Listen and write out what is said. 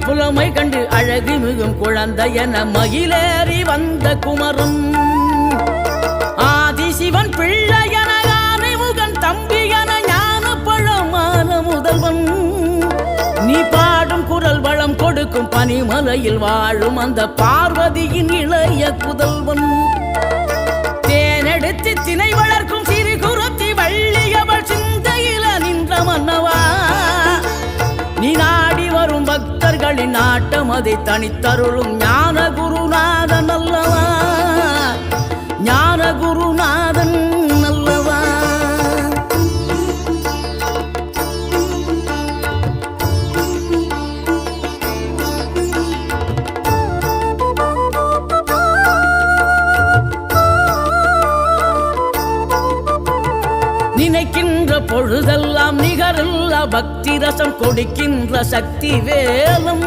புலமை கண்டு அழகு மிகும் குழந்தை என மகிழேறி வந்த குமரன் ஆதிசிவன் பிள்ளையன ஆனைமுகன் தம்பியன ஞான பழமான முதல்வன் நீ பாடும் குரல் வளம் கொடுக்கும் பனிமலையில் வாழும் அந்த பார்வதியின் இளைய புதல்வன் தேனெடுத்து திணை வளர்க்கும் சிறு குருத்தி வள்ளியவள் சிந்தையில நின்ற மன்னவா நீ நாடி வரும் பக்தர்களின் நாட்டம் அதை தனித்தருளும் ஞான குருநாதன் அல்லவா ஞான குருநாதன் அல்லவா நினைக்கின்ற பொழுதெல்லாம் நிகரில்லா பக்தி ரசம் கொடுக்கின்ற சக்தி வேலும்